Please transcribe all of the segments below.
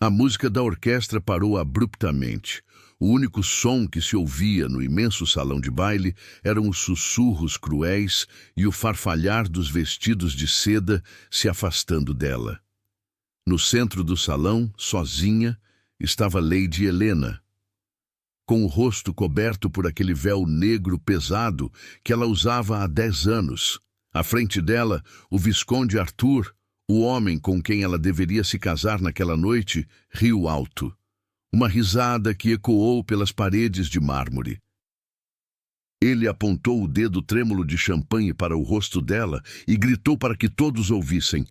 A música da orquestra parou abruptamente. O único som que se ouvia no imenso salão de baile eram os sussurros cruéis e o farfalhar dos vestidos de seda se afastando dela. No centro do salão, sozinha, estava Lady Helena, com o rosto coberto por aquele véu negro pesado que ela usava há 10 anos. À frente dela, o Visconde Arthur, o homem com quem ela deveria se casar naquela noite, riu alto. Uma risada que ecoou pelas paredes de mármore. Ele apontou o dedo trêmulo de champanhe para o rosto dela e gritou para que todos ouvissem.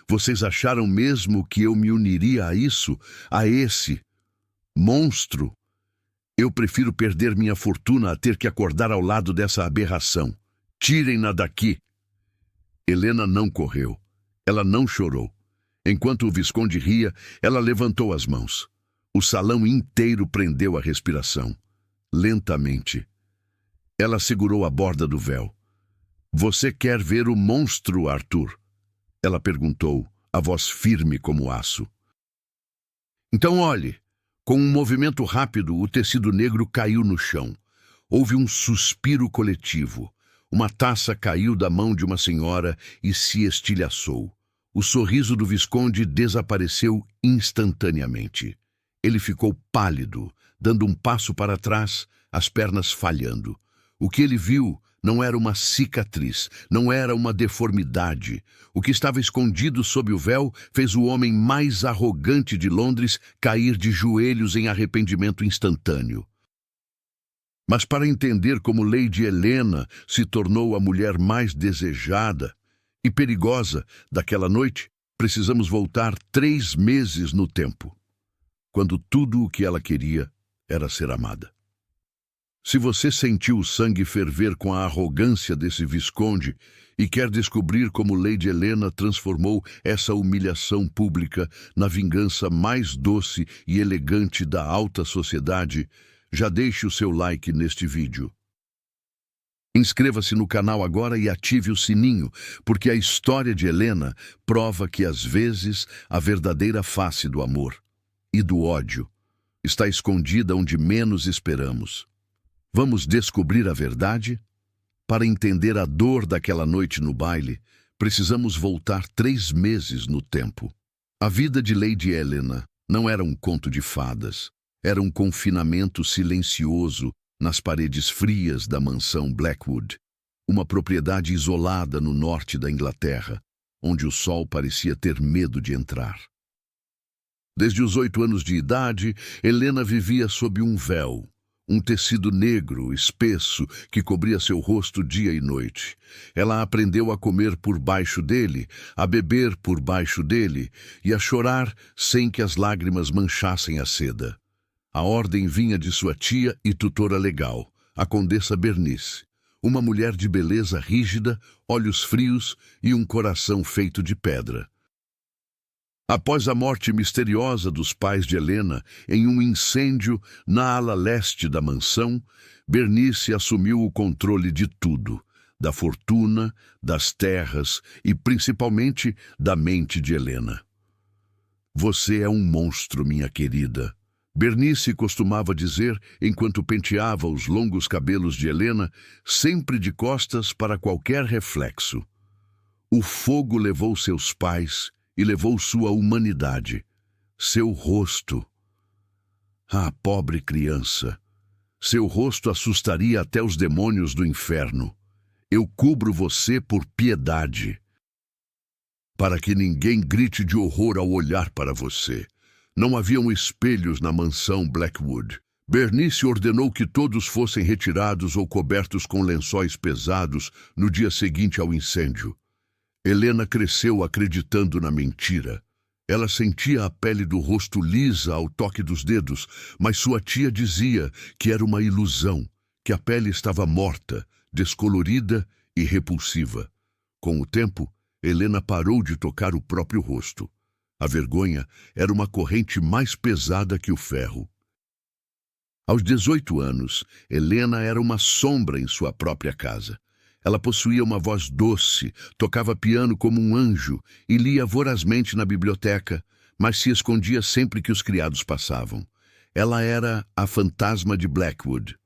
Vocês acharam mesmo que eu me uniria a isso? A esse monstro? Eu prefiro perder minha fortuna a ter que acordar ao lado dessa aberração. Tirem-na daqui. Helena não correu. Ela não chorou. Enquanto o Visconde ria, ela levantou as mãos. O salão inteiro prendeu a respiração. Lentamente. Ela segurou a borda do véu. Você quer ver o monstro, Arthur? Ela perguntou, a voz firme como aço. Então olhe. Com um movimento rápido, o tecido negro caiu no chão. Houve um suspiro coletivo. Uma taça caiu da mão de uma senhora e se estilhaçou. O sorriso do Visconde desapareceu instantaneamente. Ele ficou pálido, dando um passo para trás, as pernas falhando. O que ele viu não era uma cicatriz, não era uma deformidade. O que estava escondido sob o véu fez o homem mais arrogante de Londres cair de joelhos em arrependimento instantâneo. Mas para entender como Lady Helena se tornou a mulher mais desejada e perigosa daquela noite, precisamos voltar 3 meses no tempo, quando tudo o que ela queria era ser amada. Se você sentiu o sangue ferver com a arrogância desse Visconde e quer descobrir como Lady Helena transformou essa humilhação pública na vingança mais doce e elegante da alta sociedade, já deixe o seu like neste vídeo. Inscreva-se no canal agora e ative o sininho, porque a história de Helena prova que, às vezes, a verdadeira face do amor e do ódio está escondida onde menos esperamos. Vamos descobrir a verdade? Para entender a dor daquela noite no baile, precisamos voltar 3 meses no tempo. A vida de Lady Helena não era um conto de fadas, era um confinamento silencioso nas paredes frias da mansão Blackwood, uma propriedade isolada no norte da Inglaterra, onde o sol parecia ter medo de entrar. Desde os 8 anos de idade, Helena vivia sob um véu, um tecido negro, espesso, que cobria seu rosto dia e noite. Ela aprendeu a comer por baixo dele, a beber por baixo dele e a chorar sem que as lágrimas manchassem a seda. A ordem vinha de sua tia e tutora legal, a Condessa Bernice, uma mulher de beleza rígida, olhos frios e um coração feito de pedra. Após a morte misteriosa dos pais de Helena em um incêndio na ala leste da mansão, Bernice assumiu o controle de tudo, da fortuna, das terras e principalmente da mente de Helena. Você é um monstro, minha querida. Bernice costumava dizer enquanto penteava os longos cabelos de Helena, sempre de costas para qualquer reflexo. O fogo levou seus pais e levou sua humanidade, seu rosto. Ah, pobre criança! Seu rosto assustaria até os demônios do inferno. Eu cubro você por piedade, para que ninguém grite de horror ao olhar para você. Não haviam espelhos na mansão Blackwood. Bernice ordenou que todos fossem retirados ou cobertos com lençóis pesados no dia seguinte ao incêndio. Helena cresceu acreditando na mentira. Ela sentia a pele do rosto lisa ao toque dos dedos, mas sua tia dizia que era uma ilusão, que a pele estava morta, descolorida e repulsiva. Com o tempo, Helena parou de tocar o próprio rosto. A vergonha era uma corrente mais pesada que o ferro. Aos 18 anos, Helena era uma sombra em sua própria casa. Ela possuía uma voz doce, tocava piano como um anjo e lia vorazmente na biblioteca, mas se escondia sempre que os criados passavam. Ela era a fantasma de Blackwood.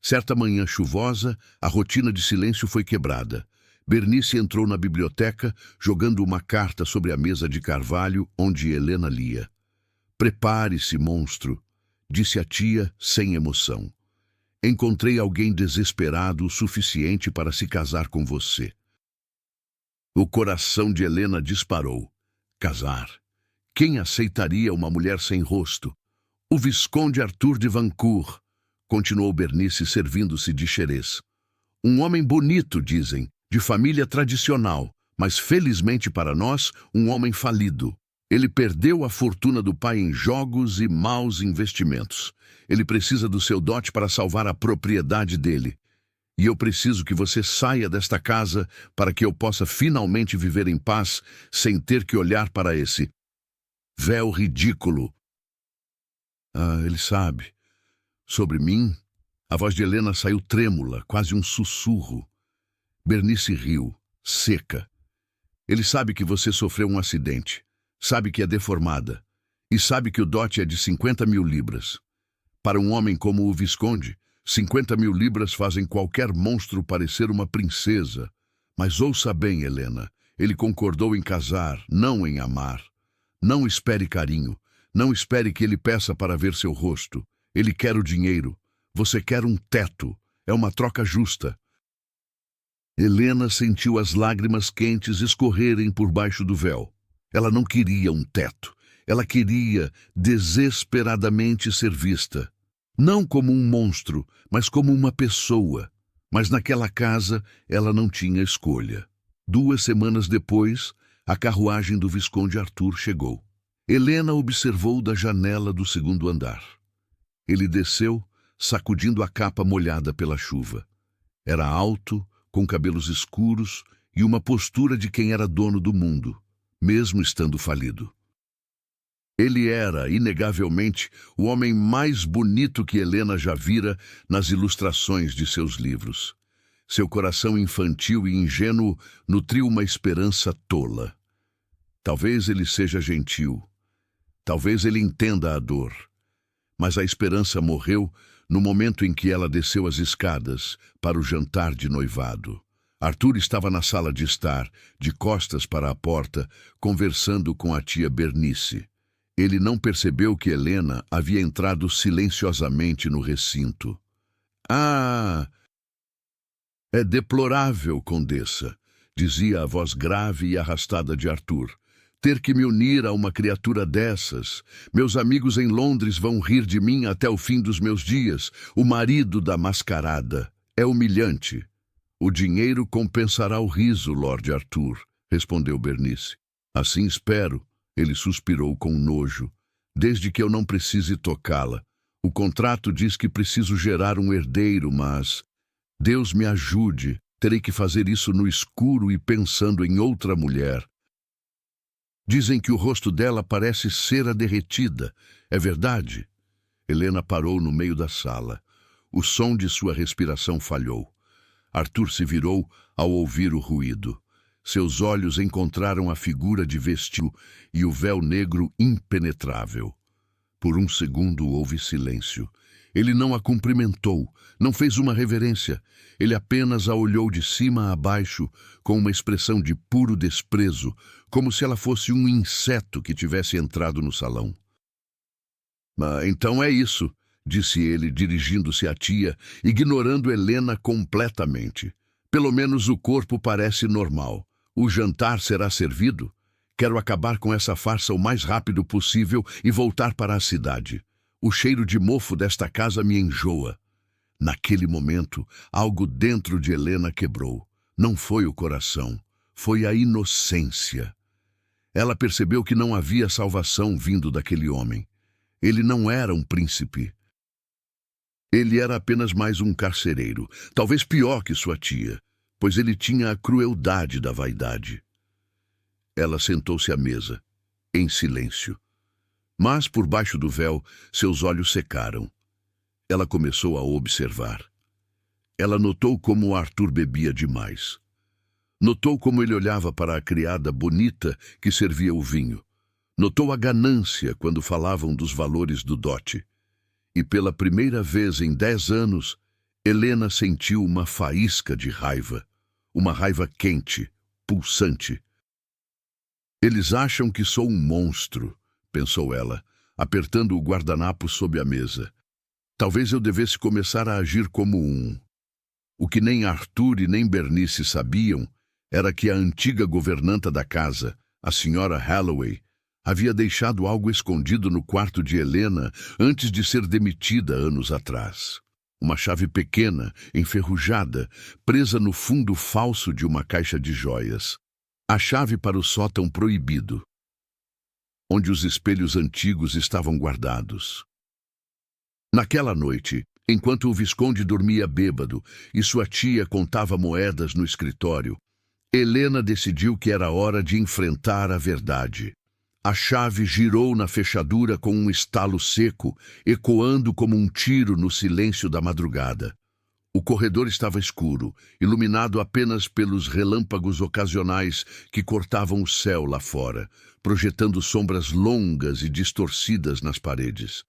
Certa manhã chuvosa, a rotina de silêncio foi quebrada. Bernice entrou na biblioteca, jogando uma carta sobre a mesa de carvalho onde Helena lia. "Prepare-se, monstro", disse a tia sem emoção. "Encontrei alguém desesperado o suficiente para se casar com você." O coração de Helena disparou. Casar? Quem aceitaria uma mulher sem rosto? "O Visconde Arthur de Vancourt", continuou Bernice servindo-se de xerez. "Um homem bonito, dizem, de família tradicional, mas felizmente para nós, um homem falido. Ele perdeu a fortuna do pai em jogos e maus investimentos. Ele precisa do seu dote para salvar a propriedade dele. E eu preciso que você saia desta casa para que eu possa finalmente viver em paz sem ter que olhar para esse véu ridículo." "Ah, ele sabe. Sobre mim?" A voz de Helena saiu trêmula, quase um sussurro. Bernice riu, seca. "Ele sabe que você sofreu um acidente. Sabe que é deformada. E sabe que o dote é de 50.000 libras. Para um homem como o Visconde, 50.000 libras fazem qualquer monstro parecer uma princesa. Mas ouça bem, Helena, ele concordou em casar, não em amar. Não espere carinho. Não espere que ele peça para ver seu rosto. Ele quer o dinheiro. Você quer um teto. É uma troca justa." Helena sentiu as lágrimas quentes escorrerem por baixo do véu. Ela não queria um teto. Ela queria desesperadamente ser vista. Não como um monstro, mas como uma pessoa. Mas naquela casa ela não tinha escolha. 2 semanas depois, a carruagem do Visconde Arthur chegou. Helena observou da janela do 2º andar. Ele desceu, sacudindo a capa molhada pela chuva. Era alto, com cabelos escuros e uma postura de quem era dono do mundo, mesmo estando falido. Ele era, inegavelmente, o homem mais bonito que Helena já vira nas ilustrações de seus livros. Seu coração infantil e ingênuo nutriu uma esperança tola. Talvez ele seja gentil. Talvez ele entenda a dor. Mas a esperança morreu no momento em que ela desceu as escadas para o jantar de noivado. Arthur estava na sala de estar, de costas para a porta, conversando com a tia Bernice. Ele não percebeu que Helena havia entrado silenciosamente no recinto. "Ah, é deplorável, Condessa", dizia a voz grave e arrastada de Arthur. "Ter que me unir a uma criatura dessas. Meus amigos em Londres vão rir de mim até o fim dos meus dias. O marido da mascarada. É humilhante." "O dinheiro compensará o riso, Lord Arthur", respondeu Bernice. "Assim espero." Ele suspirou com nojo. "Desde que eu não precise tocá-la. O contrato diz que preciso gerar um herdeiro, mas... Deus me ajude. Terei que fazer isso no escuro e pensando em outra mulher. Dizem que o rosto dela parece cera derretida. É verdade?" Helena parou no meio da sala. O som de sua respiração falhou. Arthur se virou ao ouvir o ruído. Seus olhos encontraram a figura de vestido e o véu negro impenetrável. Por um segundo houve silêncio. Ele não a cumprimentou, não fez uma reverência. Ele apenas a olhou de cima a baixo com uma expressão de puro desprezo, como se ela fosse um inseto que tivesse entrado no salão. Então é isso", disse ele, dirigindo-se à tia, ignorando Helena completamente. "Pelo menos o corpo parece normal. O jantar será servido? Quero acabar com essa farsa o mais rápido possível e voltar para a cidade. O cheiro de mofo desta casa me enjoa." Naquele momento, algo dentro de Helena quebrou. Não foi o coração, foi a inocência. Ela percebeu que não havia salvação vindo daquele homem. Ele não era um príncipe. Ele era apenas mais um carcereiro, talvez pior que sua tia, pois ele tinha a crueldade da vaidade. Ela sentou-se à mesa, em silêncio. Mas, por baixo do véu, seus olhos secaram. Ela começou a observar. Ela notou como Arthur bebia demais. Notou como ele olhava para a criada bonita que servia o vinho. Notou a ganância quando falavam dos valores do dote. E pela primeira vez em 10 anos, Helena sentiu uma faísca de raiva. Uma raiva quente, pulsante. Eles acham que sou um monstro, pensou ela, apertando o guardanapo sob a mesa. Talvez eu devesse começar a agir como um. O que nem Arthur e nem Bernice sabiam era que a antiga governanta da casa, a senhora Halloway, havia deixado algo escondido no quarto de Helena antes de ser demitida anos atrás. Uma chave pequena, enferrujada, presa no fundo falso de uma caixa de joias. A chave para o sótão proibido, onde os espelhos antigos estavam guardados. Naquela noite, enquanto o Visconde dormia bêbado e sua tia contava moedas no escritório, Helena decidiu que era hora de enfrentar a verdade. A chave girou na fechadura com um estalo seco, ecoando como um tiro no silêncio da madrugada. O corredor estava escuro, iluminado apenas pelos relâmpagos ocasionais que cortavam o céu lá fora, projetando sombras longas e distorcidas nas paredes.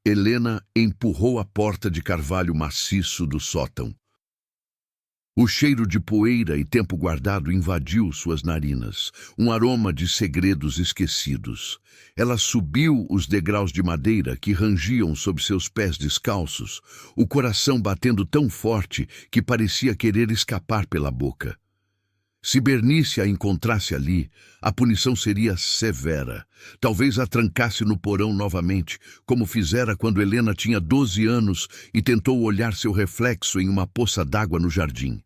Helena empurrou a porta de carvalho maciço do sótão. O cheiro de poeira e tempo guardado invadiu suas narinas, um aroma de segredos esquecidos. Ela subiu os degraus de madeira que rangiam sob seus pés descalços, o coração batendo tão forte que parecia querer escapar pela boca. Se Bernice a encontrasse ali, a punição seria severa. Talvez a trancasse no porão novamente, como fizera quando Helena tinha 12 anos e tentou olhar seu reflexo em uma poça d'água no jardim.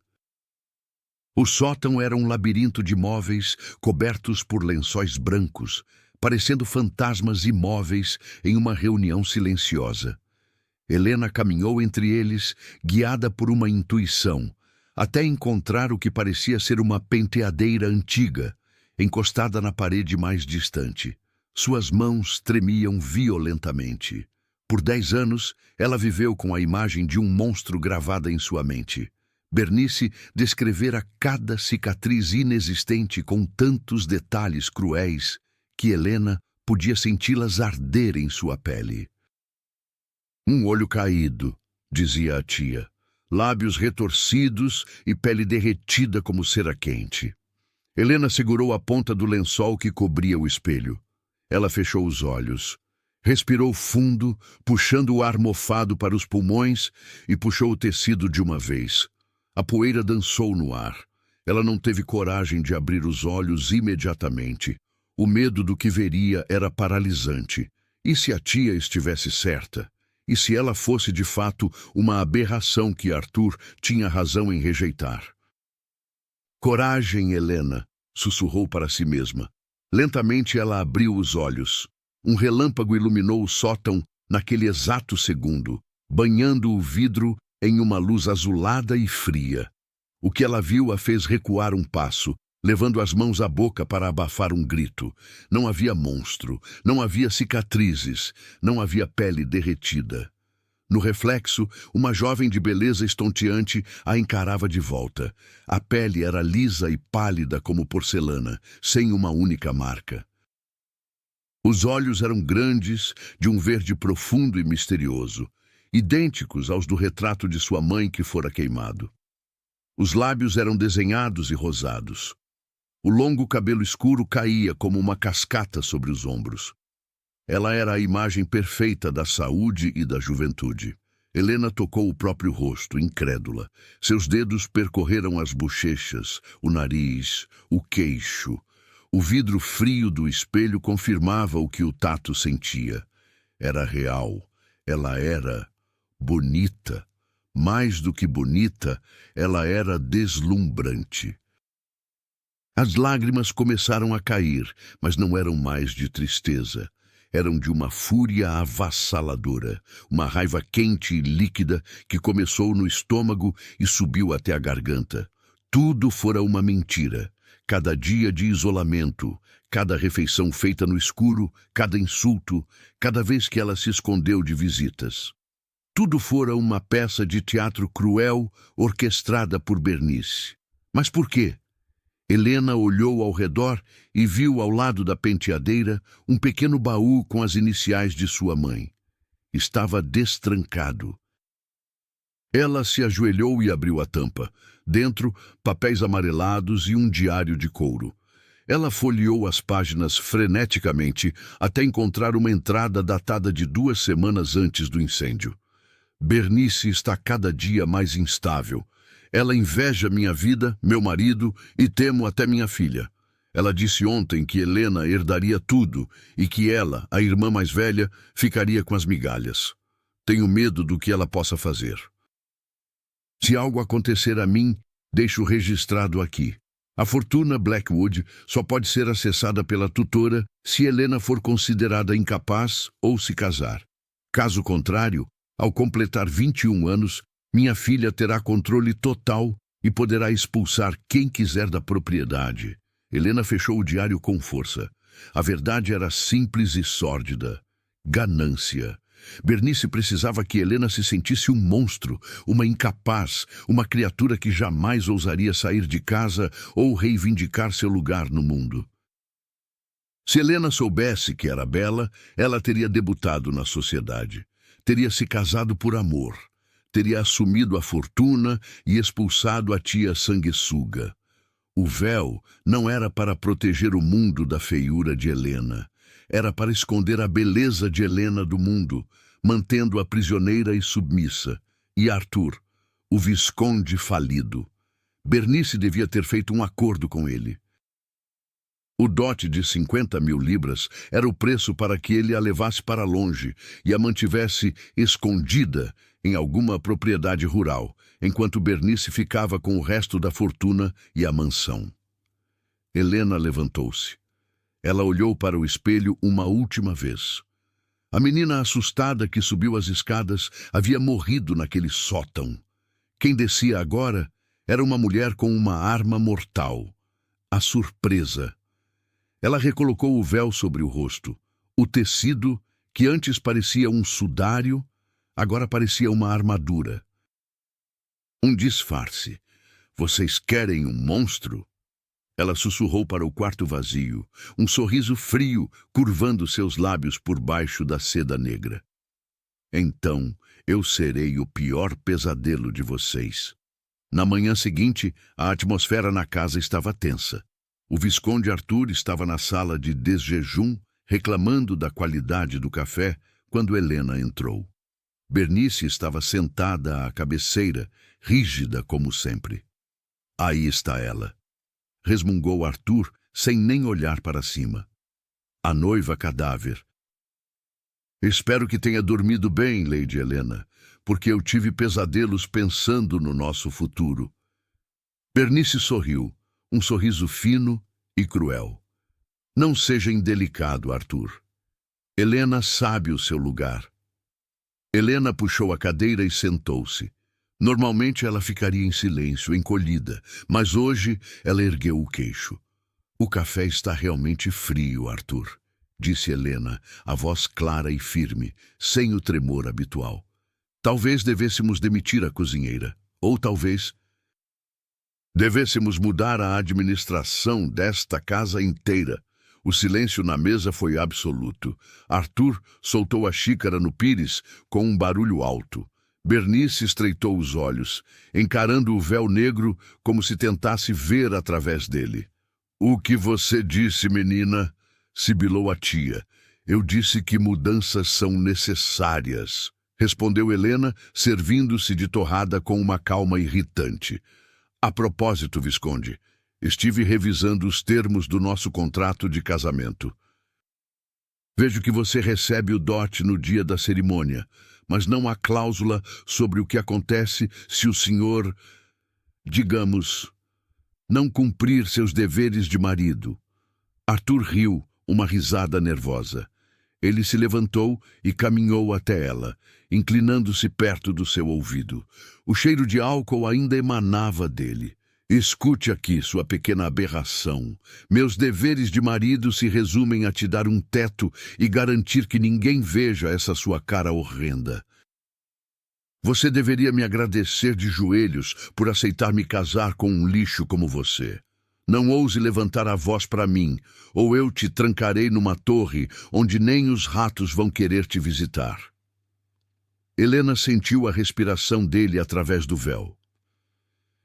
O sótão era um labirinto de móveis cobertos por lençóis brancos, parecendo fantasmas imóveis em uma reunião silenciosa. Helena caminhou entre eles, guiada por uma intuição, até encontrar o que parecia ser uma penteadeira antiga, encostada na parede mais distante. Suas mãos tremiam violentamente. Por 10 anos, ela viveu com a imagem de um monstro gravada em sua mente. Bernice descrevera cada cicatriz inexistente com tantos detalhes cruéis que Helena podia senti-las arder em sua pele. Um olho caído, dizia a tia, lábios retorcidos e pele derretida como cera quente. Helena segurou a ponta do lençol que cobria o espelho. Ela fechou os olhos. Respirou fundo, puxando o ar mofado para os pulmões e puxou o tecido de uma vez. A poeira dançou no ar. Ela não teve coragem de abrir os olhos imediatamente. O medo do que veria era paralisante. E se a tia estivesse certa? E se ela fosse de fato uma aberração que Arthur tinha razão em rejeitar? Coragem, Helena, sussurrou para si mesma. Lentamente ela abriu os olhos. Um relâmpago iluminou o sótão naquele exato segundo, banhando o vidro em uma luz azulada e fria. O que ela viu a fez recuar um passo, levando as mãos à boca para abafar um grito. Não havia monstro, não havia cicatrizes, não havia pele derretida. No reflexo, uma jovem de beleza estonteante a encarava de volta. A pele era lisa e pálida como porcelana, sem uma única marca. Os olhos eram grandes, de um verde profundo e misterioso, idênticos aos do retrato de sua mãe que fora queimado. Os lábios eram desenhados e rosados. O longo cabelo escuro caía como uma cascata sobre os ombros. Ela era a imagem perfeita da saúde e da juventude. Helena tocou o próprio rosto, incrédula. Seus dedos percorreram as bochechas, o nariz, o queixo. O vidro frio do espelho confirmava o que o tato sentia. Era real. Ela era bonita. Mais do que bonita, ela era deslumbrante. As lágrimas começaram a cair, mas não eram mais de tristeza. Eram de uma fúria avassaladora, uma raiva quente e líquida que começou no estômago e subiu até a garganta. Tudo fora uma mentira. Cada dia de isolamento, cada refeição feita no escuro, cada insulto, cada vez que ela se escondeu de visitas. Tudo fora uma peça de teatro cruel orquestrada por Bernice. Mas por quê? Helena olhou ao redor e viu ao lado da penteadeira um pequeno baú com as iniciais de sua mãe. Estava destrancado. Ela se ajoelhou e abriu a tampa. Dentro, papéis amarelados e um diário de couro. Ela folheou as páginas freneticamente até encontrar uma entrada datada de 2 semanas antes do incêndio. Bernice está cada dia mais instável. Ela inveja minha vida, meu marido e temo até minha filha. Ela disse ontem que Helena herdaria tudo e que ela, a irmã mais velha, ficaria com as migalhas. Tenho medo do que ela possa fazer. Se algo acontecer a mim, deixo registrado aqui. A fortuna Blackwood só pode ser acessada pela tutora se Helena for considerada incapaz ou se casar. Caso contrário, ao completar 21 anos, minha filha terá controle total e poderá expulsar quem quiser da propriedade. Helena fechou o diário com força. A verdade era simples e sórdida. Ganância. Bernice precisava que Helena se sentisse um monstro, uma incapaz, uma criatura que jamais ousaria sair de casa ou reivindicar seu lugar no mundo. Se Helena soubesse que era bela, ela teria debutado na sociedade. Teria se casado por amor. Teria assumido a fortuna e expulsado a tia sanguessuga. O véu não era para proteger o mundo da feiura de Helena. Era para esconder a beleza de Helena do mundo, mantendo-a prisioneira e submissa. E Arthur, o visconde falido. Bernice devia ter feito um acordo com ele. O dote de 50.000 libras era o preço para que ele a levasse para longe e a mantivesse escondida em alguma propriedade rural, enquanto Bernice ficava com o resto da fortuna e a mansão. Helena levantou-se. Ela olhou para o espelho uma última vez. A menina assustada que subiu as escadas havia morrido naquele sótão. Quem descia agora era uma mulher com uma arma mortal. A surpresa. Ela recolocou o véu sobre o rosto. O tecido, que antes parecia um sudário, agora parecia uma armadura. Um disfarce. Vocês querem um monstro? Ela sussurrou para o quarto vazio, um sorriso frio curvando seus lábios por baixo da seda negra. Então eu serei o pior pesadelo de vocês. Na manhã seguinte, a atmosfera na casa estava tensa. O visconde Arthur estava na sala de desjejum, reclamando da qualidade do café, quando Helena entrou. Bernice estava sentada à cabeceira, rígida como sempre. Aí está ela. Resmungou Arthur, sem nem olhar para cima. A noiva cadáver. Espero que tenha dormido bem, Lady Helena, porque eu tive pesadelos pensando no nosso futuro. Bernice sorriu, um sorriso fino e cruel. Não seja indelicado, Arthur. Helena sabe o seu lugar. Helena puxou a cadeira e sentou-se. Normalmente ela ficaria em silêncio, encolhida, mas hoje ela ergueu o queixo. O café está realmente frio, Arthur, disse Helena, a voz clara e firme, sem o tremor habitual. Talvez devêssemos demitir a cozinheira, ou talvez devêssemos mudar a administração desta casa inteira. O silêncio na mesa foi absoluto. Arthur soltou a xícara no pires com um barulho alto. Bernice estreitou os olhos, encarando o véu negro como se tentasse ver através dele. "O que você disse, menina?" sibilou a tia. "Eu disse que mudanças são necessárias", respondeu Helena, servindo-se de torrada com uma calma irritante. "A propósito, visconde, estive revisando os termos do nosso contrato de casamento. Vejo que você recebe o dote no dia da cerimônia, mas não há cláusula sobre o que acontece se o senhor, digamos, não cumprir seus deveres de marido." Arthur riu, uma risada nervosa. Ele se levantou e caminhou até ela, inclinando-se perto do seu ouvido. O cheiro de álcool ainda emanava dele. "Escute aqui, sua pequena aberração. Meus deveres de marido se resumem a te dar um teto e garantir que ninguém veja essa sua cara horrenda. Você deveria me agradecer de joelhos por aceitar me casar com um lixo como você." Não ouse levantar a voz para mim, ou eu te trancarei numa torre onde nem os ratos vão querer te visitar. Helena sentiu a respiração dele através do véu.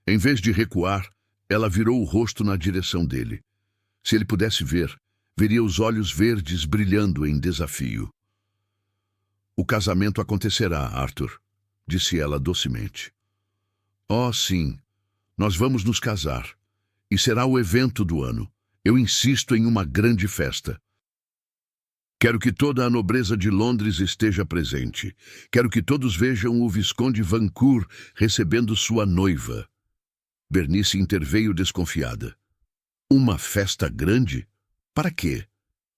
Em vez de recuar, ela virou o rosto na direção dele. Se ele pudesse ver, veria os olhos verdes brilhando em desafio. O casamento acontecerá, Arthur, disse ela docemente. Oh, sim, nós vamos nos casar. E será o evento do ano. Eu insisto em uma grande festa. Quero que toda a nobreza de Londres esteja presente. Quero que todos vejam o Visconde Vancourt recebendo sua noiva. Bernice interveio desconfiada. Uma festa grande? Para quê?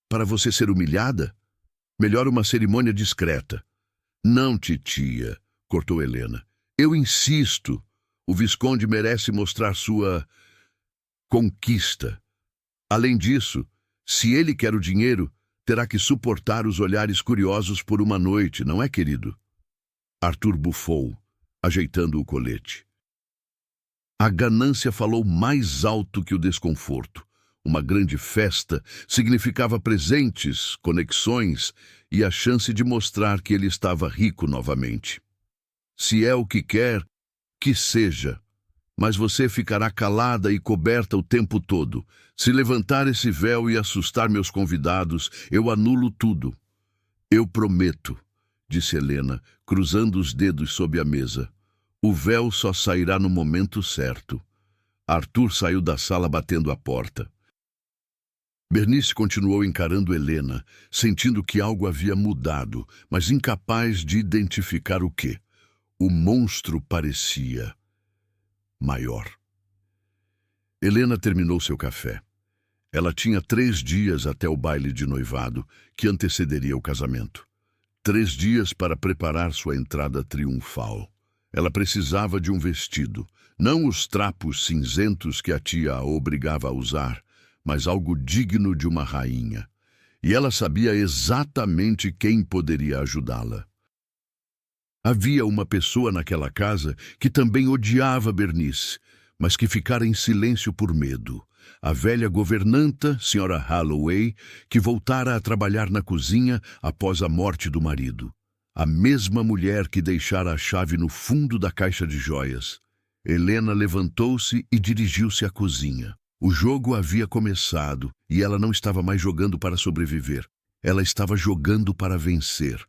Para você ser humilhada? Melhor uma cerimônia discreta. Não, titia, cortou Helena. Eu insisto. O Visconde merece mostrar sua conquista. Além disso, se ele quer o dinheiro, terá que suportar os olhares curiosos por uma noite, não é, querido? Arthur bufou, ajeitando o colete. A ganância falou mais alto que o desconforto. Uma grande festa significava presentes, conexões e a chance de mostrar que ele estava rico novamente. Se é o que quer, que seja. Mas você ficará calada e coberta o tempo todo. Se levantar esse véu e assustar meus convidados, eu anulo tudo. Eu prometo, disse Helena, cruzando os dedos sob a mesa. O véu só sairá no momento certo. Arthur saiu da sala batendo a porta. Bernice continuou encarando Helena, sentindo que algo havia mudado, mas incapaz de identificar o quê. O monstro parecia maior. Helena terminou seu café. Ela tinha 3 dias até o baile de noivado, que antecederia o casamento. 3 dias para preparar sua entrada triunfal. Ela precisava de um vestido, não os trapos cinzentos que a tia a obrigava a usar, mas algo digno de uma rainha. E ela sabia exatamente quem poderia ajudá-la. Havia uma pessoa naquela casa que também odiava Bernice, mas que ficara em silêncio por medo. A velha governanta, Sra. Holloway, que voltara a trabalhar na cozinha após a morte do marido. A mesma mulher que deixara a chave no fundo da caixa de joias. Helena levantou-se e dirigiu-se à cozinha. O jogo havia começado e ela não estava mais jogando para sobreviver. Ela estava jogando para vencer.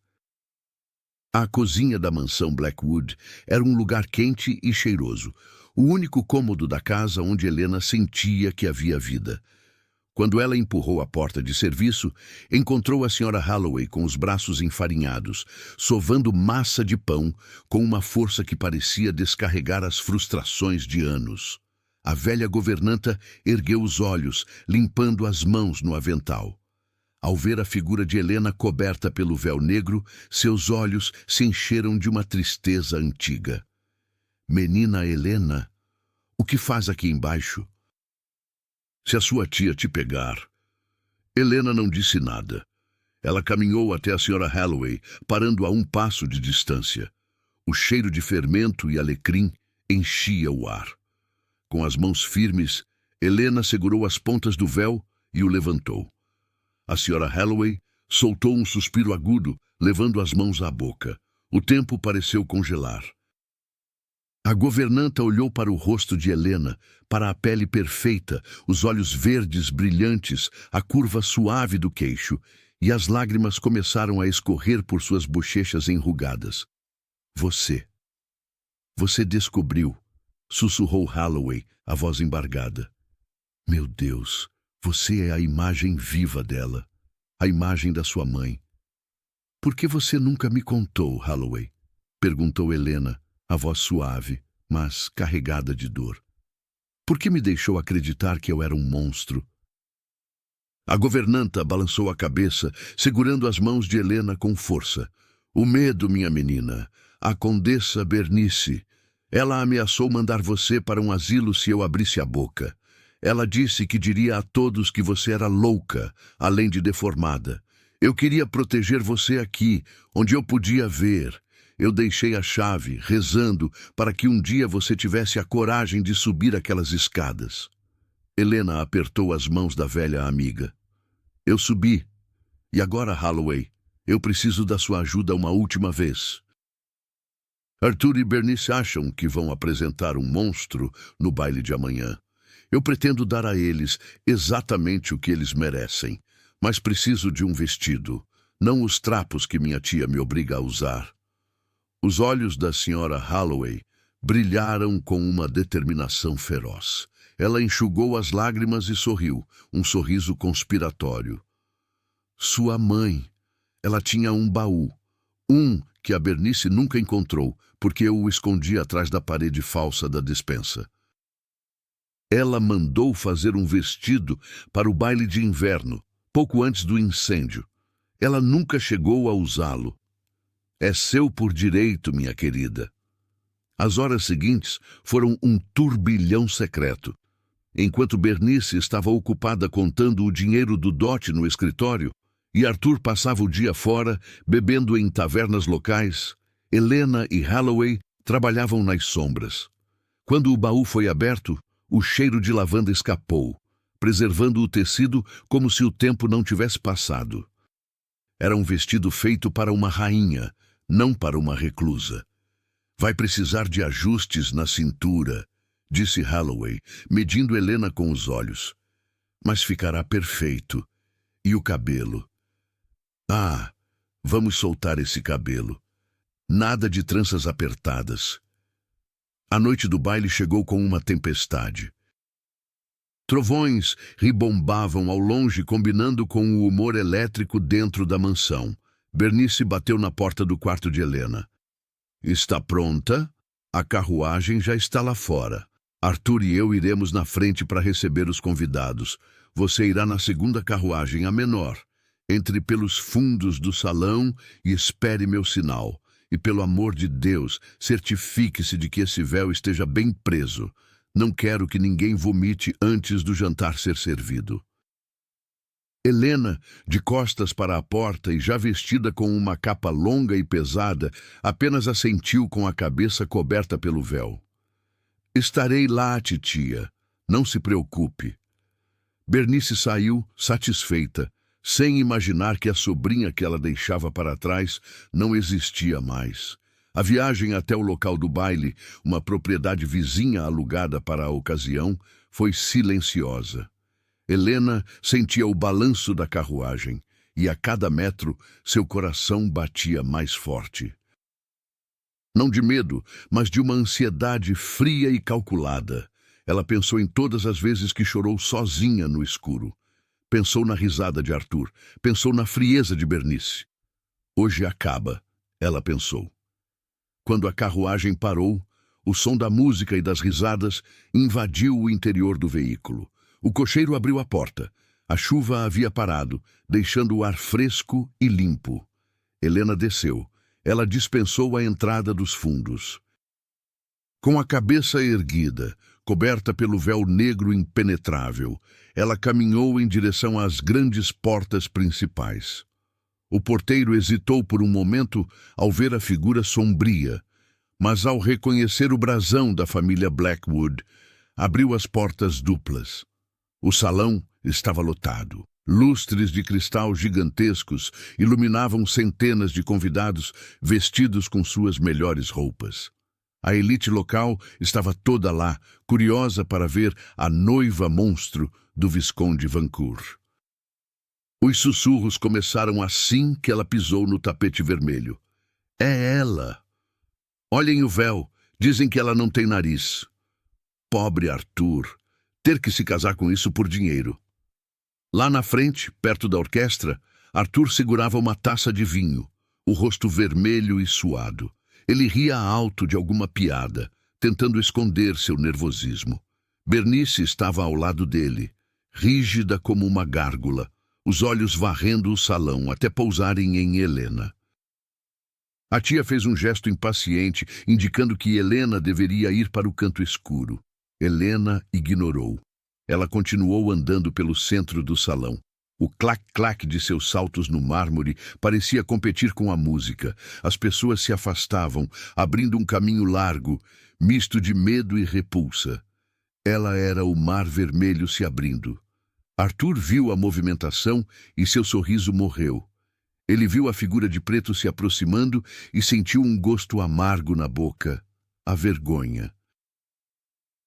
A cozinha da mansão Blackwood era um lugar quente e cheiroso, o único cômodo da casa onde Helena sentia que havia vida. Quando ela empurrou a porta de serviço, encontrou a Sra. Holloway com os braços enfarinhados, sovando massa de pão com uma força que parecia descarregar as frustrações de anos. A velha governanta ergueu os olhos, limpando as mãos no avental. Ao ver a figura de Helena coberta pelo véu negro, seus olhos se encheram de uma tristeza antiga. Menina Helena, o que faz aqui embaixo? Se a sua tia te pegar... Helena não disse nada. Ela caminhou até a Sra. Holloway, parando a um passo de distância. O cheiro de fermento e alecrim enchia o ar. Com as mãos firmes, Helena segurou as pontas do véu e o levantou. A Sra. Holloway soltou um suspiro agudo, levando as mãos à boca. O tempo pareceu congelar. A governanta olhou para o rosto de Helena, para a pele perfeita, os olhos verdes brilhantes, a curva suave do queixo, e as lágrimas começaram a escorrer por suas bochechas enrugadas. Você descobriu, sussurrou Holloway, a voz embargada. Meu Deus, você é a imagem viva dela, a imagem da sua mãe. Por que você nunca me contou, Holloway? Perguntou Helena, a voz suave, mas carregada de dor. Por que me deixou acreditar que eu era um monstro? A governanta balançou a cabeça, segurando as mãos de Helena com força. O medo, minha menina. A condessa Bernice. Ela ameaçou mandar você para um asilo se eu abrisse a boca. Ela disse que diria a todos que você era louca, além de deformada. Eu queria proteger você aqui, onde eu podia ver. Eu deixei a chave, rezando, para que um dia você tivesse a coragem de subir aquelas escadas. Helena apertou as mãos da velha amiga. Eu subi. E agora, Holloway, eu preciso da sua ajuda uma última vez. Arthur e Bernice acham que vão apresentar um monstro no baile de amanhã. Eu pretendo dar a eles exatamente o que eles merecem, mas preciso de um vestido, não os trapos que minha tia me obriga a usar. Os olhos da senhora Holloway brilharam com uma determinação feroz. Ela enxugou as lágrimas e sorriu, um sorriso conspiratório. Sua mãe. Ela tinha um baú. Que a Bernice nunca encontrou, porque eu o escondi atrás da parede falsa da despensa. Ela mandou fazer um vestido para o baile de inverno, pouco antes do incêndio. Ela nunca chegou a usá-lo. É seu por direito, minha querida. As horas seguintes foram um turbilhão secreto. Enquanto Bernice estava ocupada contando o dinheiro do dote no escritório, e Arthur passava o dia fora, bebendo em tavernas locais, Helena e Holloway trabalhavam nas sombras. Quando o baú foi aberto, o cheiro de lavanda escapou, preservando o tecido como se o tempo não tivesse passado. Era um vestido feito para uma rainha, não para uma reclusa. Vai precisar de ajustes na cintura, disse Holloway, medindo Helena com os olhos. Mas ficará perfeito. E o cabelo? Ah, vamos soltar esse cabelo. Nada de tranças apertadas. A noite do baile chegou com uma tempestade. Trovões ribombavam ao longe, combinando com o humor elétrico dentro da mansão. Bernice bateu na porta do quarto de Helena. Está pronta? A carruagem já está lá fora. Arthur e eu iremos na frente para receber os convidados. Você irá na segunda carruagem, a menor. Entre pelos fundos do salão e espere meu sinal. E pelo amor de Deus, certifique-se de que esse véu esteja bem preso. Não quero que ninguém vomite antes do jantar ser servido. Helena, de costas para a porta e já vestida com uma capa longa e pesada, apenas assentiu com a cabeça coberta pelo véu. Estarei lá, titia. Não se preocupe. Bernice saiu, satisfeita, sem imaginar que a sobrinha que ela deixava para trás não existia mais. A viagem até o local do baile, uma propriedade vizinha alugada para a ocasião, foi silenciosa. Helena sentia o balanço da carruagem e a cada metro seu coração batia mais forte. Não de medo, mas de uma ansiedade fria e calculada. Ela pensou em todas as vezes que chorou sozinha no escuro. Pensou na risada de Arthur. Pensou na frieza de Bernice. Hoje acaba, ela pensou. Quando a carruagem parou, o som da música e das risadas invadiu o interior do veículo. O cocheiro abriu a porta. A chuva havia parado, deixando o ar fresco e limpo. Helena desceu. Ela dispensou a entrada dos fundos. Com a cabeça erguida, coberta pelo véu negro impenetrável, ela caminhou em direção às grandes portas principais. O porteiro hesitou por um momento ao ver a figura sombria, mas ao reconhecer o brasão da família Blackwood, abriu as portas duplas. O salão estava lotado. Lustres de cristal gigantescos iluminavam centenas de convidados vestidos com suas melhores roupas. A elite local estava toda lá, curiosa para ver a noiva monstro do Visconde Vancourt. Os sussurros começaram assim que ela pisou no tapete vermelho. É ela! Olhem o véu, dizem que ela não tem nariz. Pobre Arthur, ter que se casar com isso por dinheiro. Lá na frente, perto da orquestra, Arthur segurava uma taça de vinho, o rosto vermelho e suado. Ele ria alto de alguma piada, tentando esconder seu nervosismo. Bernice estava ao lado dele, rígida como uma gárgula, os olhos varrendo o salão até pousarem em Helena. A tia fez um gesto impaciente, indicando que Helena deveria ir para o canto escuro. Helena ignorou. Ela continuou andando pelo centro do salão. O clac-clac de seus saltos no mármore parecia competir com a música. As pessoas se afastavam, abrindo um caminho largo, misto de medo e repulsa. Ela era o mar vermelho se abrindo. Arthur viu a movimentação e seu sorriso morreu. Ele viu a figura de preto se aproximando e sentiu um gosto amargo na boca, a vergonha.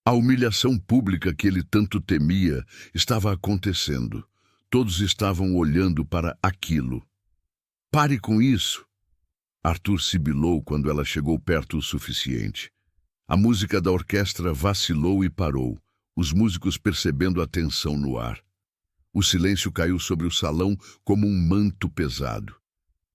A humilhação pública que ele tanto temia estava acontecendo. Todos estavam olhando para aquilo. Pare com isso! Arthur sibilou quando ela chegou perto o suficiente. A música da orquestra vacilou e parou, os músicos percebendo a tensão no ar. O silêncio caiu sobre o salão como um manto pesado.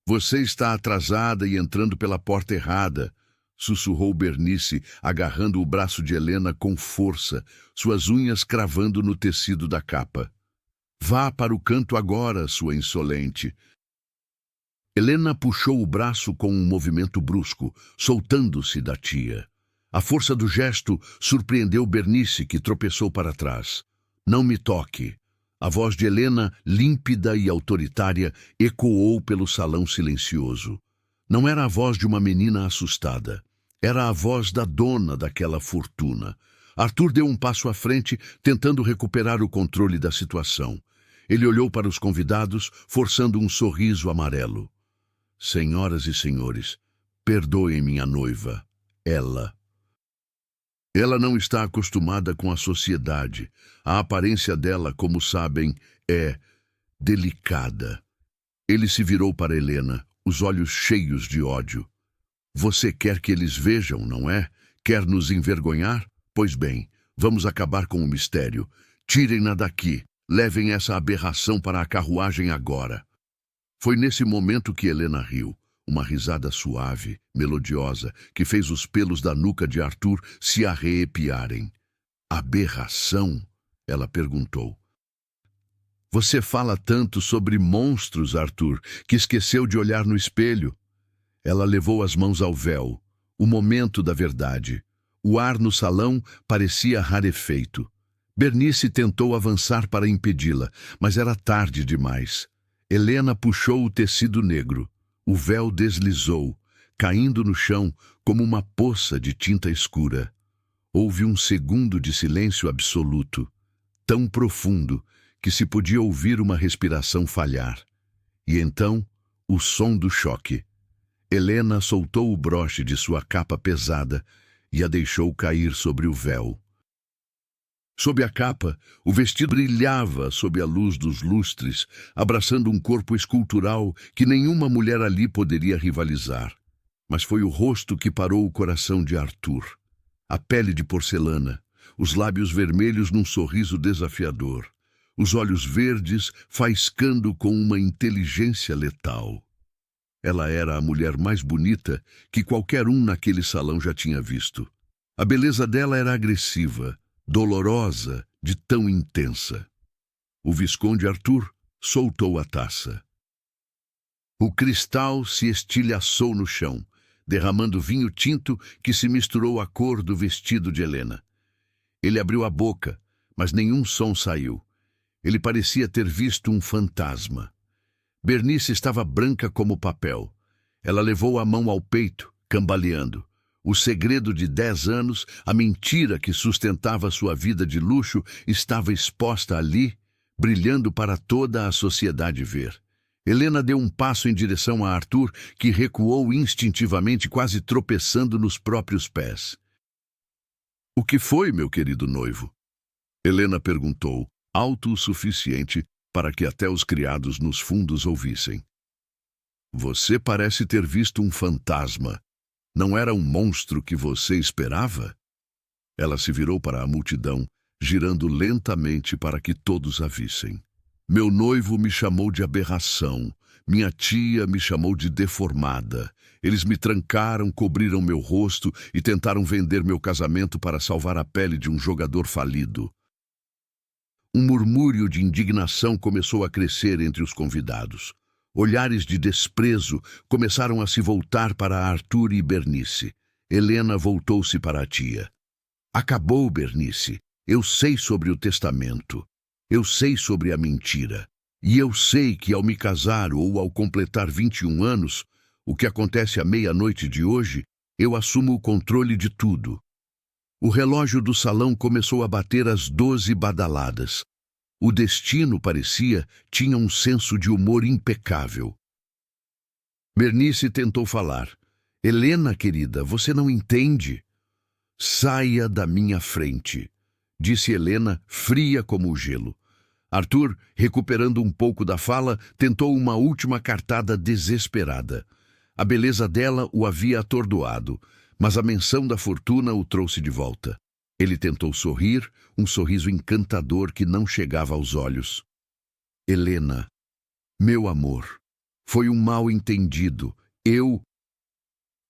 Você está atrasada e entrando pela porta errada, sussurrou Bernice, agarrando o braço de Helena com força, suas unhas cravando no tecido da capa. Vá para o canto agora, sua insolente. Helena puxou o braço com um movimento brusco, soltando-se da tia. A força do gesto surpreendeu Bernice, que tropeçou para trás. Não me toque. A voz de Helena, límpida e autoritária, ecoou pelo salão silencioso. Não era a voz de uma menina assustada. Era a voz da dona daquela fortuna. Arthur deu um passo à frente, tentando recuperar o controle da situação. Ele olhou para os convidados, forçando um sorriso amarelo. Senhoras e senhores, perdoem minha noiva, ela. Ela não está acostumada com a sociedade. A aparência dela, como sabem, é delicada. Ele se virou para Helena, os olhos cheios de ódio. Você quer que eles vejam, não é? Quer nos envergonhar? Pois bem, vamos acabar com o mistério. Tirem-na daqui. Levem essa aberração para a carruagem agora. Foi nesse momento que Helena riu. Uma risada suave, melodiosa, que fez os pelos da nuca de Arthur se arrepiarem. Aberração? Ela perguntou. Você fala tanto sobre monstros, Arthur, que esqueceu de olhar no espelho. Ela levou as mãos ao véu. O momento da verdade. O ar no salão parecia rarefeito. Bernice tentou avançar para impedi-la, mas era tarde demais. Helena puxou o tecido negro. O véu deslizou, caindo no chão como uma poça de tinta escura. Houve um segundo de silêncio absoluto, tão profundo que se podia ouvir uma respiração falhar. E então, o som do choque. Helena soltou o broche de sua capa pesada e a deixou cair sobre o véu. Sob a capa, o vestido brilhava sob a luz dos lustres, abraçando um corpo escultural que nenhuma mulher ali poderia rivalizar. Mas foi o rosto que parou o coração de Arthur. A pele de porcelana, os lábios vermelhos num sorriso desafiador, os olhos verdes faiscando com uma inteligência letal. Ela era a mulher mais bonita que qualquer um naquele salão já tinha visto. A beleza dela era agressiva, dolorosa, de tão intensa. O Visconde Arthur soltou a taça. O cristal se estilhaçou no chão, derramando vinho tinto que se misturou à cor do vestido de Helena. Ele abriu a boca, mas nenhum som saiu. Ele parecia ter visto um fantasma. Bernice estava branca como papel. Ela levou a mão ao peito, cambaleando. O segredo de 10 anos, a mentira que sustentava sua vida de luxo, estava exposta ali, brilhando para toda a sociedade ver. Helena deu um passo em direção a Arthur, que recuou instintivamente, quase tropeçando nos próprios pés. O que foi, meu querido noivo? Helena perguntou, alto o suficiente para que até os criados nos fundos ouvissem. Você parece ter visto um fantasma. Não era um monstro que você esperava? Ela se virou para a multidão, girando lentamente para que todos a vissem. Meu noivo me chamou de aberração. Minha tia me chamou de deformada. Eles me trancaram, cobriram meu rosto e tentaram vender meu casamento para salvar a pele de um jogador falido. Um murmúrio de indignação começou a crescer entre os convidados. Olhares de desprezo começaram a se voltar para Arthur e Bernice. Helena voltou-se para a tia. Acabou, Bernice. Eu sei sobre o testamento. Eu sei sobre a mentira. E eu sei que ao me casar ou ao completar 21 anos, o que acontece à meia-noite de hoje, eu assumo o controle de tudo. O relógio do salão começou a bater as 12 badaladas. O destino, parecia, tinha um senso de humor impecável. Bernice tentou falar. Helena, querida, você não entende. Saia da minha frente, disse Helena, fria como o gelo. Arthur, recuperando um pouco da fala, tentou uma última cartada desesperada. A beleza dela o havia atordoado, mas a menção da fortuna o trouxe de volta. Ele tentou sorrir, um sorriso encantador que não chegava aos olhos. Helena, meu amor, foi um mal-entendido. Eu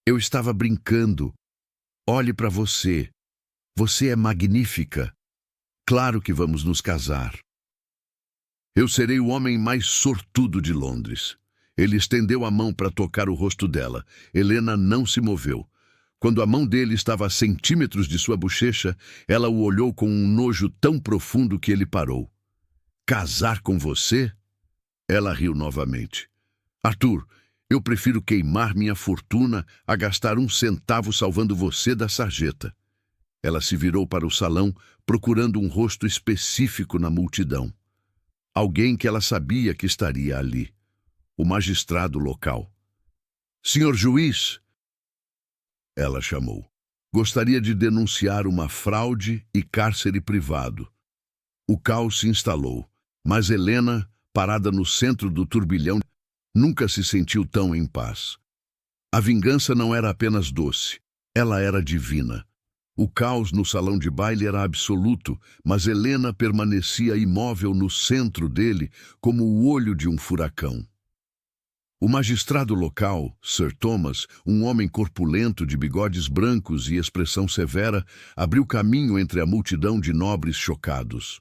estava brincando. Olhe para você. Você é magnífica. Claro que vamos nos casar. Eu serei o homem mais sortudo de Londres. Ele estendeu a mão para tocar o rosto dela. Helena não se moveu. Quando a mão dele estava a centímetros de sua bochecha, ela o olhou com um nojo tão profundo que ele parou. Casar com você? Ela riu novamente. Arthur, eu prefiro queimar minha fortuna a gastar 1 centavo salvando você da sarjeta. Ela se virou para o salão, procurando um rosto específico na multidão. Alguém que ela sabia que estaria ali. O magistrado local. Senhor juiz, ela chamou. Gostaria de denunciar uma fraude e cárcere privado. O caos se instalou, mas Helena, parada no centro do turbilhão, nunca se sentiu tão em paz. A vingança não era apenas doce, ela era divina. O caos no salão de baile era absoluto, mas Helena permanecia imóvel no centro dele, como o olho de um furacão. O magistrado local, Sir Thomas, um homem corpulento de bigodes brancos e expressão severa, abriu caminho entre a multidão de nobres chocados.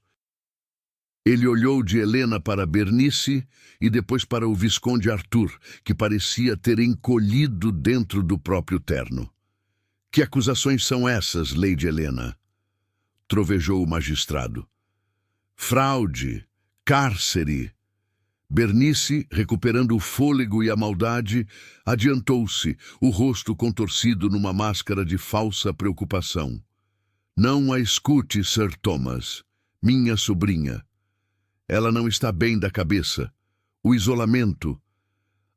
Ele olhou de Helena para Bernice e depois para o visconde Arthur, que parecia ter encolhido dentro do próprio terno. Que acusações são essas, Lady Helena? Trovejou o magistrado. Fraude, cárcere. Bernice, recuperando o fôlego e a maldade, adiantou-se, o rosto contorcido numa máscara de falsa preocupação. Não a escute, Sir Thomas, minha sobrinha. Ela não está bem da cabeça. O isolamento,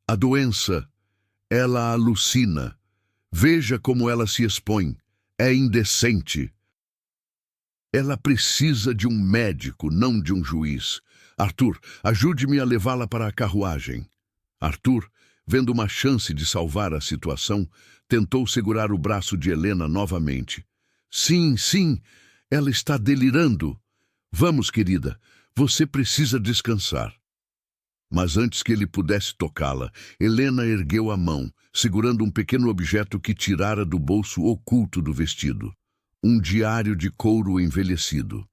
a doença, ela alucina. Veja como ela se expõe. É indecente. Ela precisa de um médico, não de um juiz. Arthur, ajude-me a levá-la para a carruagem. Arthur, vendo uma chance de salvar a situação, tentou segurar o braço de Helena novamente. Sim, sim, ela está delirando. Vamos, querida, você precisa descansar. Mas antes que ele pudesse tocá-la, Helena ergueu a mão, segurando um pequeno objeto que tirara do bolso oculto do vestido. Um diário de couro envelhecido.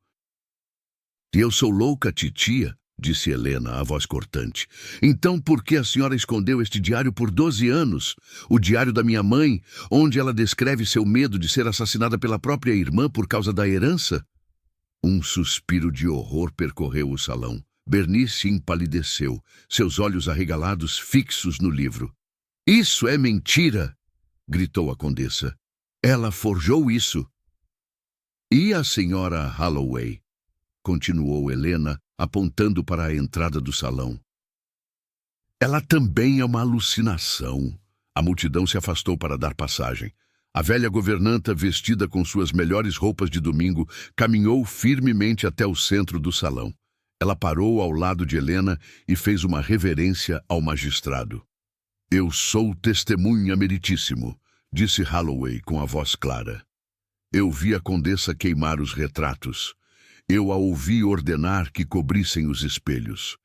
Eu sou louca, titia, disse Helena, a voz cortante. Então por que a senhora escondeu este diário por 12 anos? O diário da minha mãe, onde ela descreve seu medo de ser assassinada pela própria irmã por causa da herança? Um suspiro de horror percorreu o salão. Bernice empalideceu, seus olhos arregalados fixos no livro. Isso é mentira! Gritou a condessa. Ela forjou isso. E a senhora Holloway? Continuou Helena, apontando para a entrada do salão. Ela também é uma alucinação. A multidão se afastou para dar passagem. A velha governanta, vestida com suas melhores roupas de domingo, caminhou firmemente até o centro do salão. Ela parou ao lado de Helena e fez uma reverência ao magistrado. Eu sou testemunha meritíssimo, disse Holloway com a voz clara. Eu vi a condessa queimar os retratos. Eu a ouvi ordenar que cobrissem os espelhos.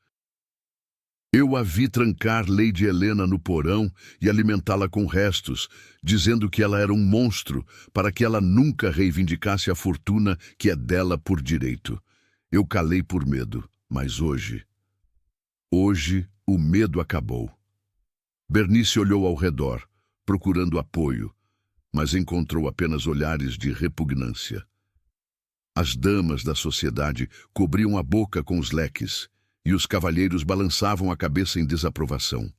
Eu a vi trancar Lady Helena no porão e alimentá-la com restos, dizendo que ela era um monstro, para que ela nunca reivindicasse a fortuna que é dela por direito. Eu calei por medo, mas hoje o medo acabou. Bernice olhou ao redor, procurando apoio, mas encontrou apenas olhares de repugnância. As damas da sociedade cobriam a boca com os leques, e os cavalheiros balançavam a cabeça em desaprovação.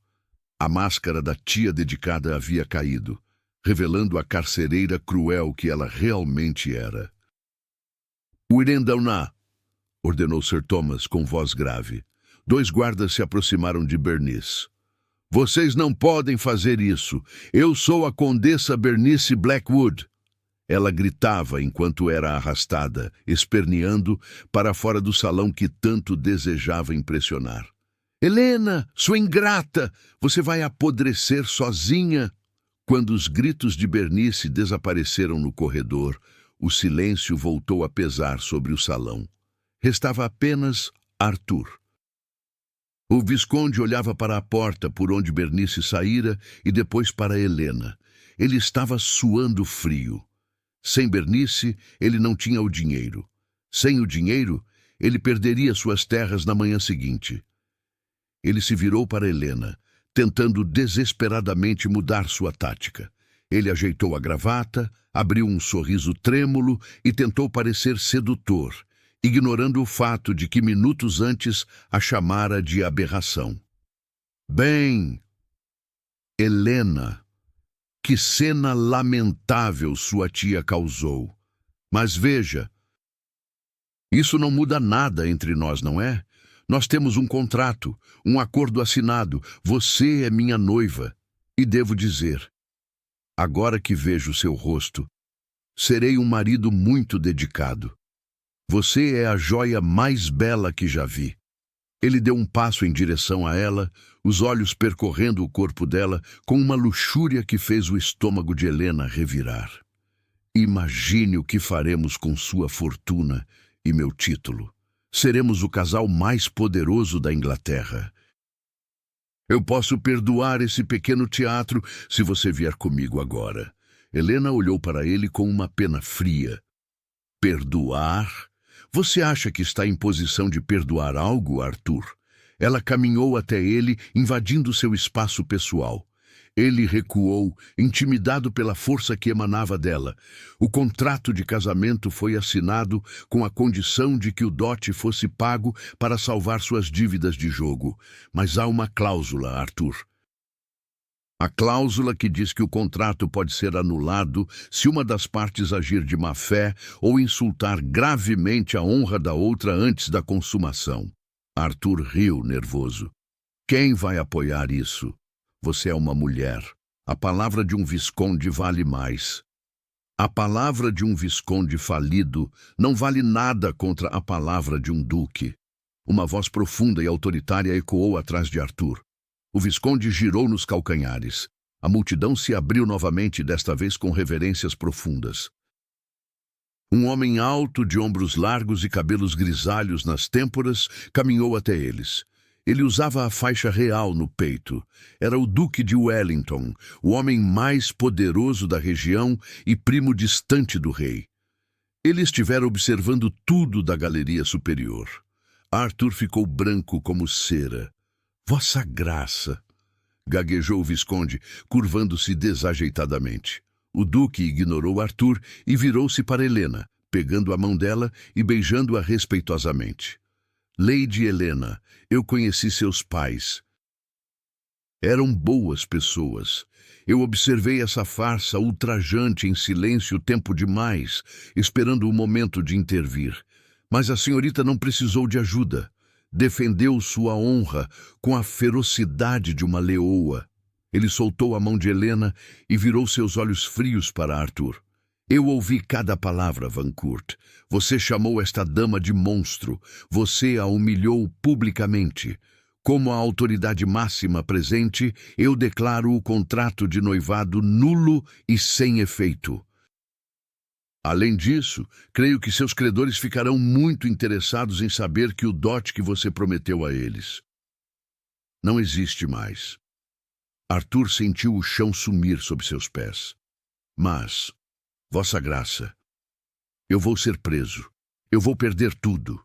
A máscara da tia dedicada havia caído, revelando a carcereira cruel que ela realmente era. "Wirendauná", ordenou Sir Thomas com voz grave. 2 guardas se aproximaram de Bernice. "Vocês não podem fazer isso. Eu sou a Condessa Bernice Blackwood." Ela gritava enquanto era arrastada, esperneando para fora do salão que tanto desejava impressionar. "Helena, sua ingrata! Você vai apodrecer sozinha!" Quando os gritos de Bernice desapareceram no corredor, o silêncio voltou a pesar sobre o salão. Restava apenas Arthur. O visconde olhava para a porta por onde Bernice saíra e depois para Helena. Ele estava suando frio. Sem Bernice, ele não tinha o dinheiro. Sem o dinheiro, ele perderia suas terras na manhã seguinte. Ele se virou para Helena, tentando desesperadamente mudar sua tática. Ele ajeitou a gravata, abriu um sorriso trêmulo e tentou parecer sedutor, ignorando o fato de que minutos antes a chamara de aberração. "Bem, Helena, que cena lamentável sua tia causou. Mas veja, isso não muda nada entre nós, não é? Nós temos um contrato, um acordo assinado. Você é minha noiva. E devo dizer, agora que vejo seu rosto, serei um marido muito dedicado. Você é a joia mais bela que já vi." Ele deu um passo em direção a ela, os olhos percorrendo o corpo dela com uma luxúria que fez o estômago de Helena revirar. "Imagine o que faremos com sua fortuna e meu título. Seremos o casal mais poderoso da Inglaterra. Eu posso perdoar esse pequeno teatro se você vier comigo agora." Helena olhou para ele com uma pena fria. "Perdoar? Você acha que está em posição de perdoar algo, Arthur?" Ela caminhou até ele, invadindo seu espaço pessoal. Ele recuou, intimidado pela força que emanava dela. O contrato de casamento foi assinado com a condição de que o dote fosse pago para salvar suas dívidas de jogo. Mas há uma cláusula, Arthur. A cláusula que diz que o contrato pode ser anulado se uma das partes agir de má fé ou insultar gravemente a honra da outra antes da consumação. Arthur riu, nervoso. "Quem vai apoiar isso? Você é uma mulher. A palavra de um visconde vale mais. A palavra de um visconde falido não vale nada contra a palavra de um duque." Uma voz profunda e autoritária ecoou atrás de Arthur. O visconde girou nos calcanhares. A multidão se abriu novamente, desta vez com reverências profundas. Um homem alto, de ombros largos e cabelos grisalhos nas têmporas, caminhou até eles. Ele usava a faixa real no peito. Era o Duque de Wellington, o homem mais poderoso da região e primo distante do rei. Ele estivera observando tudo da galeria superior. Arthur ficou branco como cera. "Vossa Graça", gaguejou o visconde, curvando-se desajeitadamente. O duque ignorou Arthur e virou-se para Helena, pegando a mão dela e beijando-a respeitosamente. "Lady Helena, eu conheci seus pais. Eram boas pessoas. Eu observei essa farsa ultrajante em silêncio tempo demais, esperando o momento de intervir. Mas a senhorita não precisou de ajuda. Defendeu sua honra com a ferocidade de uma leoa." Ele soltou a mão de Helena e virou seus olhos frios para Arthur. "Eu ouvi cada palavra, Vancourt. Você chamou esta dama de monstro. Você a humilhou publicamente. Como a autoridade máxima presente, eu declaro o contrato de noivado nulo e sem efeito. Além disso, creio que seus credores ficarão muito interessados em saber que o dote que você prometeu a eles não existe mais." Arthur sentiu o chão sumir sob seus pés. "Mas, Vossa Graça, eu vou ser preso. Eu vou perder tudo."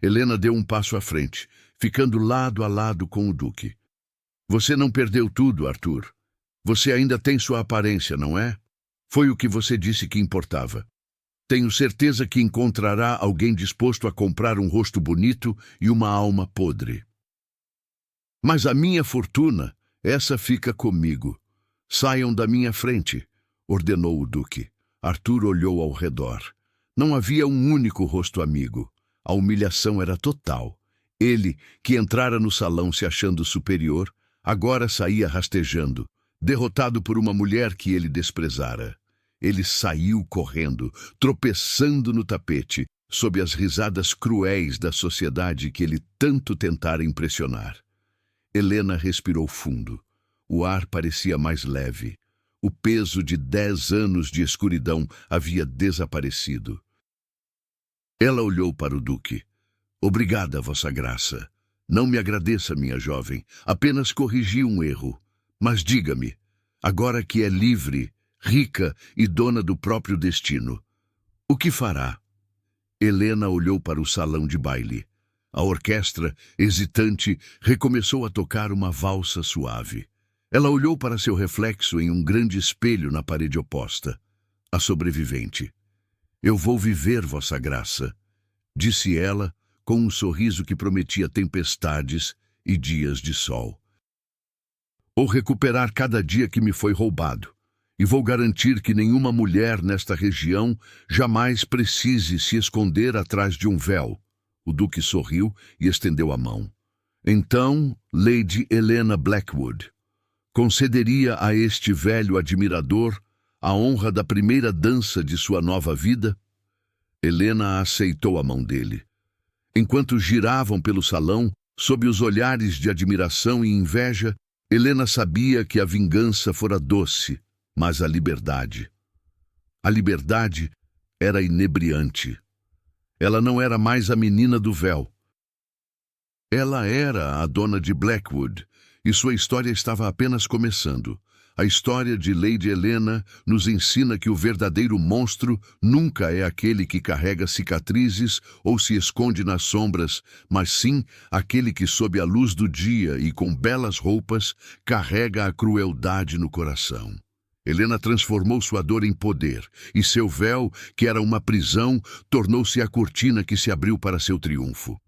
Helena deu um passo à frente, ficando lado a lado com o duque. "Você não perdeu tudo, Arthur. Você ainda tem sua aparência, não é? Foi o que você disse que importava. Tenho certeza que encontrará alguém disposto a comprar um rosto bonito e uma alma podre. Mas a minha fortuna, essa fica comigo. Saiam da minha frente, ordenou o duque. Arthur olhou ao redor. Não havia um único rosto amigo. A humilhação era total. Ele, que entrara no salão se achando superior, agora saía rastejando, derrotado por uma mulher que ele desprezara. Ele saiu correndo, tropeçando no tapete, sob as risadas cruéis da sociedade que ele tanto tentara impressionar. Helena respirou fundo. O ar parecia mais leve. O peso de 10 anos de escuridão havia desaparecido. Ela olhou para o duque. Obrigada, Vossa Graça. Não me agradeça, minha jovem. Apenas corrigi um erro. Mas diga-me, agora que é livre, rica e dona do próprio destino, o que fará? Helena olhou para o salão de baile. A orquestra, hesitante, recomeçou a tocar uma valsa suave. Ela olhou para seu reflexo em um grande espelho na parede oposta. A sobrevivente. Eu vou viver, Vossa Graça, disse ela, com um sorriso que prometia tempestades e dias de sol. Vou recuperar cada dia que me foi roubado, e vou garantir que nenhuma mulher nesta região jamais precise se esconder atrás de um véu. O duque sorriu e estendeu a mão. Então, Lady Helena Blackwood concederia a este velho admirador a honra da primeira dança de sua nova vida? Helena aceitou a mão dele. Enquanto giravam pelo salão, sob os olhares de admiração e inveja, Helena sabia que a vingança fora doce, mas a liberdade era inebriante. Ela não era mais a menina do véu. Ela era a dona de Blackwood, e sua história estava apenas começando. A história de Lady Helena nos ensina que o verdadeiro monstro nunca é aquele que carrega cicatrizes ou se esconde nas sombras, mas sim aquele que, sob a luz do dia e com belas roupas, carrega a crueldade no coração. Helena transformou sua dor em poder, e seu véu, que era uma prisão, tornou-se a cortina que se abriu para seu triunfo.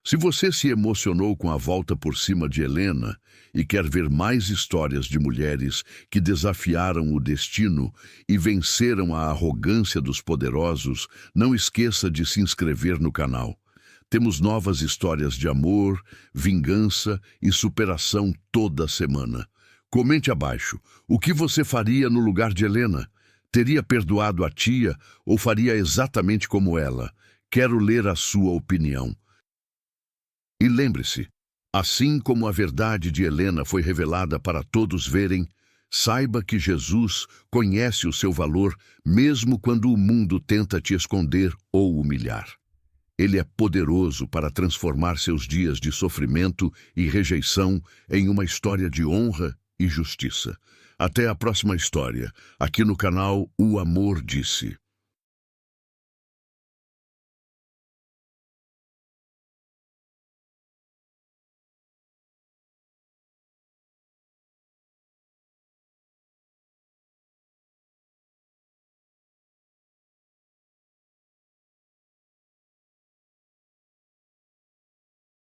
Se você se emocionou com a volta por cima de Helena e quer ver mais histórias de mulheres que desafiaram o destino e venceram a arrogância dos poderosos, não esqueça de se inscrever no canal. Temos novas histórias de amor, vingança e superação toda semana. Comente abaixo. O que você faria no lugar de Helena? Teria perdoado a tia ou faria exatamente como ela? Quero ler a sua opinião. E lembre-se, assim como a verdade de Helena foi revelada para todos verem, saiba que Jesus conhece o seu valor mesmo quando o mundo tenta te esconder ou humilhar. Ele é poderoso para transformar seus dias de sofrimento e rejeição em uma história de honra e justiça. Até a próxima história, aqui no canal O Amor Disse.